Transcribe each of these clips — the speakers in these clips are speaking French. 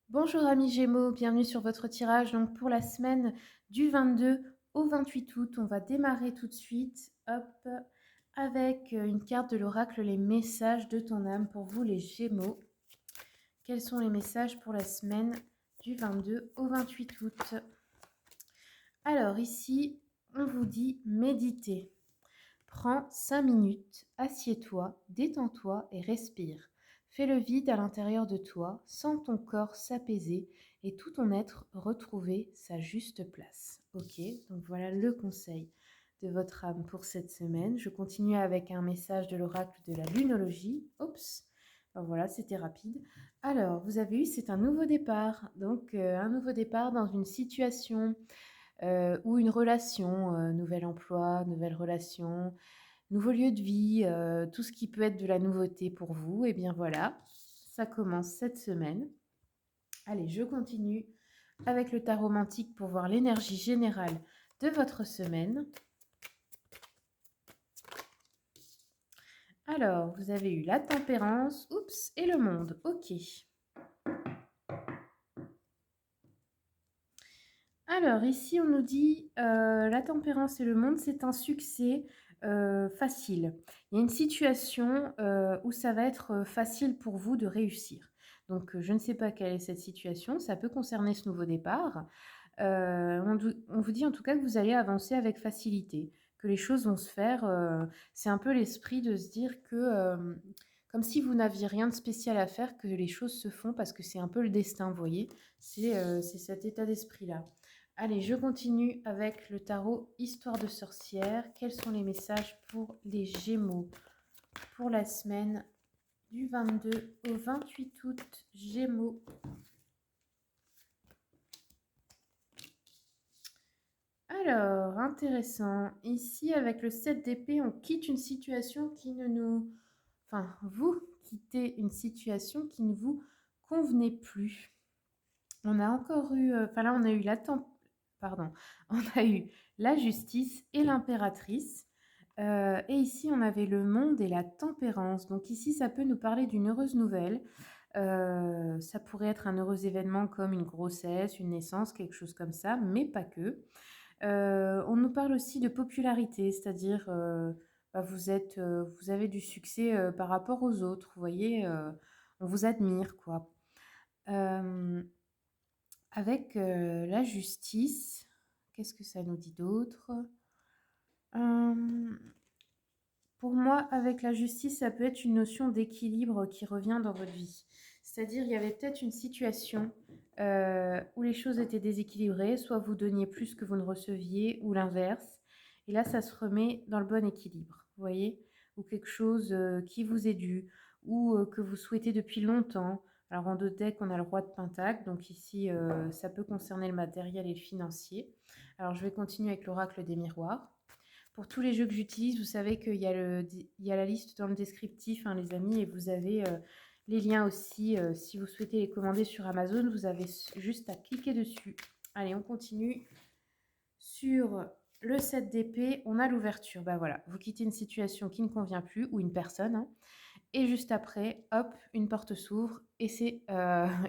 Bonjour amis Gémeaux, bienvenue sur votre tirage. Donc pour la semaine du 22 au 28 août, on va démarrer tout de suite, hop, avec une carte de l'oracle, les messages de ton âme pour vous les Gémeaux. Quels sont les messages pour la semaine du 22 au 28 août? Alors ici, on vous dit méditer. Prends 5 minutes, assieds-toi, détends-toi et respire. Fais le vide à l'intérieur de toi, sens ton corps s'apaiser et tout ton être retrouver sa juste place. Ok, donc voilà le conseil de votre âme pour cette semaine. Je continue avec un message de l'oracle de la lunologie. Oups, ben voilà, c'était rapide. Alors, vous avez eu, c'est un nouveau départ. Donc, un nouveau départ dans une situation ou une relation, nouvel emploi, nouvelle relation, nouveau lieu de vie, tout ce qui peut être de la nouveauté pour vous. Et bien voilà, ça commence cette semaine. Allez, je continue avec le tarot romantique pour voir l'énergie générale de votre semaine. Alors, vous avez eu la tempérance, oups, et le monde. Ok. Alors, ici, on nous dit la tempérance et le monde, c'est un succès facile. Il y a une situation où ça va être facile pour vous de réussir. Donc, je ne sais pas quelle est cette situation. Ça peut concerner ce nouveau départ. On vous dit en tout cas que vous allez avancer avec facilité, que les choses vont se faire. C'est un peu l'esprit de se dire que, comme si vous n'aviez rien de spécial à faire, que les choses se font parce que c'est un peu le destin, vous voyez. C'est cet état d'esprit-là. Allez, je continue avec le tarot Histoire de sorcière. Quels sont les messages pour les Gémeaux pour la semaine du 22 au 28 août? Gémeaux. Alors, intéressant. Ici, avec le 7 d'épée, on quitte une situation qui ne nous... Enfin, vous quittez une situation qui ne vous convenait plus. On a encore eu... Enfin là, on a eu Pardon. On a eu la justice et l'impératrice. Et ici, on avait le monde et la tempérance. Donc ici, ça peut nous parler d'une heureuse nouvelle. Ça pourrait être un heureux événement comme une grossesse, une naissance, quelque chose comme ça, mais pas que. On nous parle aussi de popularité, c'est-à-dire bah, vous avez du succès par rapport aux autres, vous voyez, on vous admire, quoi. Euh, avec la justice, qu'est-ce que ça nous dit d'autre? Euh, Pour moi, avec la justice, ça peut être une notion d'équilibre qui revient dans votre vie. C'est-à-dire, il y avait peut-être une situation où les choses étaient déséquilibrées, soit vous donniez plus que vous ne receviez, ou l'inverse. Et là, ça se remet dans le bon équilibre, vous voyez? Ou quelque chose qui vous est dû, ou que vous souhaitez depuis longtemps. Alors, en deux decks, on a le roi de Pentacle, donc ici, ça peut concerner le matériel et le financier. Alors, je vais continuer avec l'oracle des miroirs. Pour tous les jeux que j'utilise, vous savez qu'il y a il y a la liste dans le descriptif, hein, les amis, et vous avez les liens aussi. Si vous souhaitez les commander sur Amazon, vous avez juste à cliquer dessus. Allez, on continue. Sur le 7 d'épée, on a l'ouverture. Bah voilà, vous quittez une situation qui ne convient plus, ou une personne, hein, et juste après, hop, une porte s'ouvre, et c'est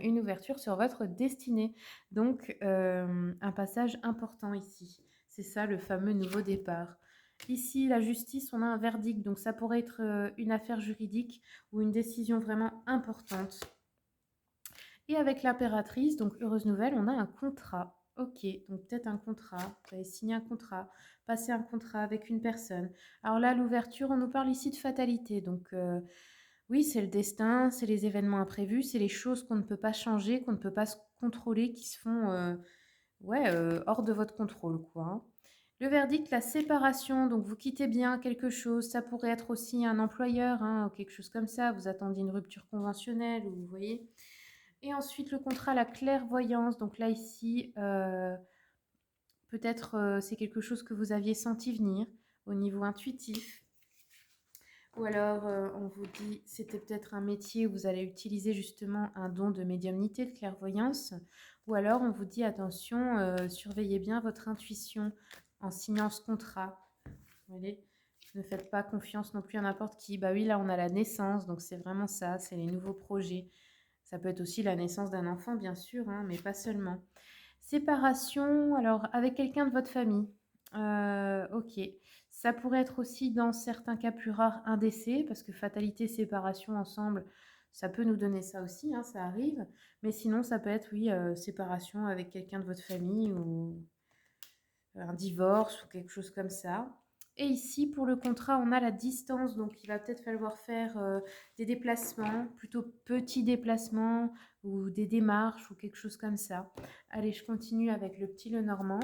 une ouverture sur votre destinée. Donc, un passage important ici. C'est ça le fameux nouveau départ. Ici, la justice, on a un verdict, donc ça pourrait être une affaire juridique ou une décision vraiment importante. Et avec l'impératrice, donc heureuse nouvelle, on a un contrat. Ok, donc peut-être un contrat, vous avez signé un contrat, passé un contrat avec une personne. Alors là, l'ouverture, on nous parle ici de fatalité, donc oui, c'est le destin, c'est les événements imprévus, c'est les choses qu'on ne peut pas changer, qu'on ne peut pas contrôler, qui se font ouais, hors de votre contrôle, quoi, hein. Le verdict, la séparation, donc vous quittez bien quelque chose, ça pourrait être aussi un employeur, hein, ou quelque chose comme ça, vous attendiez une rupture conventionnelle, ou vous voyez. Et ensuite, le contrat, la clairvoyance, donc là, ici, peut-être c'est quelque chose que vous aviez senti venir au niveau intuitif. Ou alors, on vous dit, c'était peut-être un métier où vous allez utiliser justement un don de médiumnité, de clairvoyance. Ou alors, on vous dit, attention, surveillez bien votre intuition en signant ce contrat. Vous voyez, ne faites pas confiance non plus à n'importe qui. Bah oui, là, on a la naissance, donc c'est vraiment ça, c'est les nouveaux projets. Ça peut être aussi la naissance d'un enfant, bien sûr, hein, mais pas seulement. Séparation, alors avec quelqu'un de votre famille. OK. Ça pourrait être aussi, dans certains cas plus rares, un décès, parce que fatalité, séparation ensemble, ça peut nous donner ça aussi, hein, ça arrive. Mais sinon, ça peut être, oui, séparation avec quelqu'un de votre famille ou un divorce ou quelque chose comme ça. Et ici, pour le contrat, on a la distance, donc il va peut-être falloir faire des déplacements, plutôt petits déplacements ou des démarches ou quelque chose comme ça. Allez, je continue avec le petit Lenormand.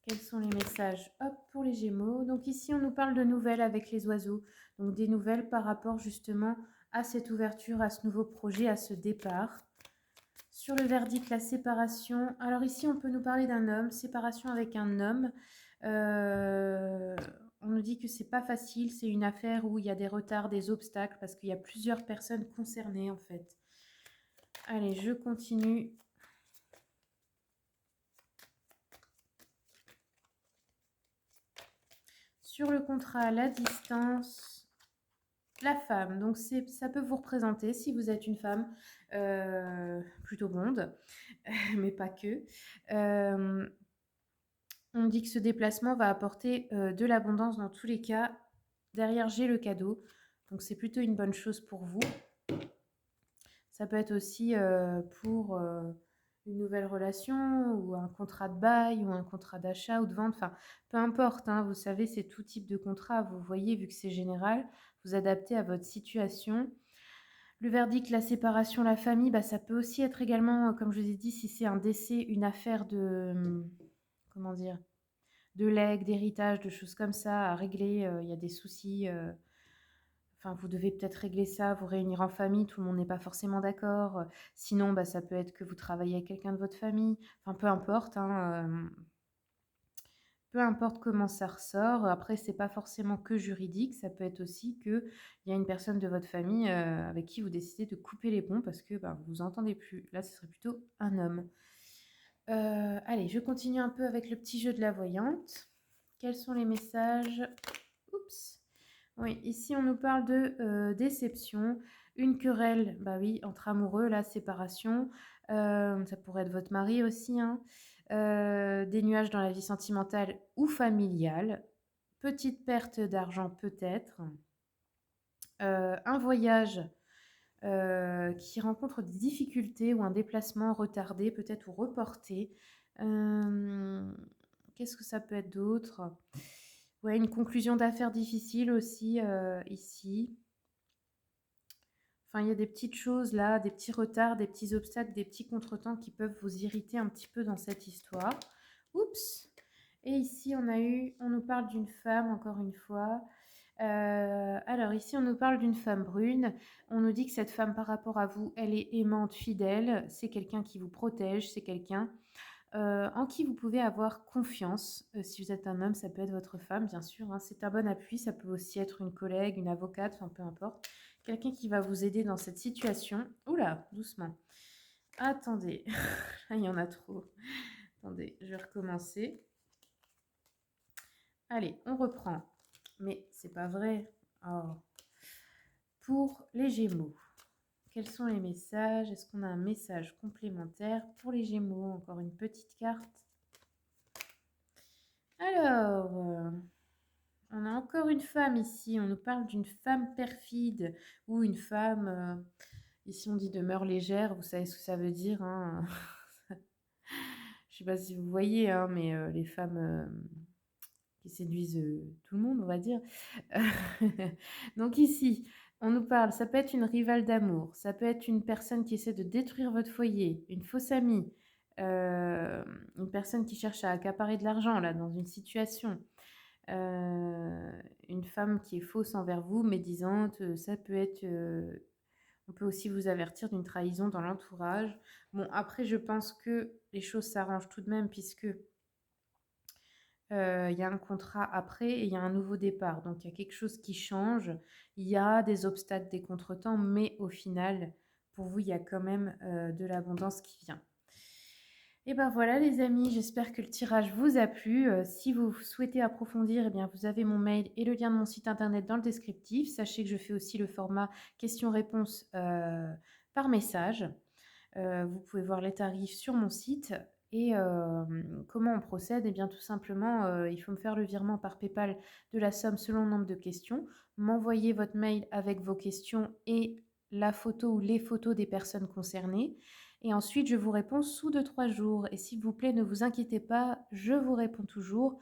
Quels sont les messages? Hop, pour les Gémeaux. Donc ici, on nous parle de nouvelles avec les oiseaux. Donc des nouvelles par rapport justement à cette ouverture, à ce nouveau projet, à ce départ. Sur le verdict, la séparation. Alors ici, on peut nous parler d'un homme, séparation avec un homme. On nous dit que c'est pas facile, c'est une affaire où il y a des retards, des obstacles, parce qu'il y a plusieurs personnes concernées en fait. Allez, je continue. Sur le contrat, la distance, la femme. Donc ça peut vous représenter si vous êtes une femme plutôt blonde, mais pas que. On dit que ce déplacement va apporter de l'abondance dans tous les cas. Derrière, j'ai le cadeau. Donc, c'est plutôt une bonne chose pour vous. Ça peut être aussi pour une nouvelle relation ou un contrat de bail ou un contrat d'achat ou de vente. Enfin, peu importe. Hein, vous savez, c'est tout type de contrat. Vous voyez, vu que c'est général, vous adaptez à votre situation. Le verdict, la séparation, la famille, bah, ça peut aussi être également, comme je vous ai dit, si c'est un décès, une affaire de... comment dire, de legs, d'héritage, de choses comme ça à régler. Il y a des soucis. Enfin, vous devez peut-être régler ça, vous réunir en famille, tout le monde n'est pas forcément d'accord. Sinon, bah, ça peut être que vous travaillez avec quelqu'un de votre famille. Enfin, peu importe. Hein, peu importe comment ça ressort. Après, c'est pas forcément que juridique. Ça peut être aussi qu'il y a une personne de votre famille avec qui vous décidez de couper les ponts parce que bah, vous vous entendez plus. Là, ce serait plutôt un homme. Allez, je continue un peu avec le petit jeu de la voyante. Quels sont les messages? Oups. Oui, ici on nous parle de déception, une querelle, bah oui, entre amoureux, la séparation. Ça pourrait être votre mari aussi, hein. Des nuages dans la vie sentimentale ou familiale. Petite perte d'argent peut-être. Un voyage qui rencontre des difficultés ou un déplacement retardé peut-être ou reporté. Qu'est-ce que ça peut être d'autre? Ouais, une conclusion d'affaires difficile aussi ici. Enfin, il y a des petites choses là, des petits retards, des petits obstacles, des petits contretemps qui peuvent vous irriter un petit peu dans cette histoire. Oups! Et ici, on nous parle d'une femme, encore une fois. Alors ici, on nous parle d'une femme brune. On nous dit que cette femme, par rapport à vous, elle est aimante, fidèle. C'est quelqu'un qui vous protège. C'est quelqu'un en qui vous pouvez avoir confiance. Si vous êtes un homme, ça peut être votre femme, bien sûr. Hein. C'est un bon appui. Ça peut aussi être une collègue, une avocate, enfin peu importe. Quelqu'un qui va vous aider dans cette situation. Oula, doucement. Attendez, là, il y en a trop. Attendez, je vais recommencer. Allez, on reprend. Mais c'est pas vrai. Oh. Pour les Gémeaux, quels sont les messages? Est-ce qu'on a un message complémentaire pour les Gémeaux? Encore une petite carte. Alors, on a encore une femme ici. On nous parle d'une femme perfide ou une femme... ici, on dit demeure légère. Vous savez ce que ça veut dire. Hein. Je sais pas si vous voyez, hein, mais les femmes qui séduisent tout le monde, on va dire. Donc ici, on nous parle, ça peut être une rivale d'amour, ça peut être une personne qui essaie de détruire votre foyer, une fausse amie, une personne qui cherche à accaparer de l'argent, là, dans une situation. Une femme qui est fausse envers vous, médisante, ça peut être... on peut aussi vous avertir d'une trahison dans l'entourage. Bon, après, je pense que les choses s'arrangent tout de même, puisque il y a un contrat après et il y a un nouveau départ. Donc, il y a quelque chose qui change. Il y a des obstacles, des contretemps, mais au final, pour vous, il y a quand même de l'abondance qui vient. Et ben voilà les amis, j'espère que le tirage vous a plu. Si vous souhaitez approfondir, eh bien, vous avez mon mail et le lien de mon site internet dans le descriptif. Sachez que je fais aussi le format questions-réponses par message. Vous pouvez voir les tarifs sur mon site. Et comment on procède? Eh bien, tout simplement, il faut me faire le virement par PayPal de la somme selon le nombre de questions, m'envoyer votre mail avec vos questions et la photo ou les photos des personnes concernées. Et ensuite, je vous réponds sous 2-3 jours. Et s'il vous plaît, ne vous inquiétez pas, je vous réponds toujours.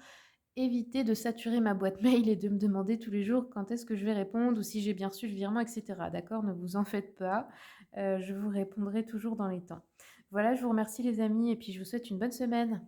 Évitez de saturer ma boîte mail et de me demander tous les jours quand est-ce que je vais répondre ou si j'ai bien reçu le virement, etc. D'accord? Ne vous en faites pas. Je vous répondrai toujours dans les temps. Voilà, je vous remercie les amis et puis je vous souhaite une bonne semaine.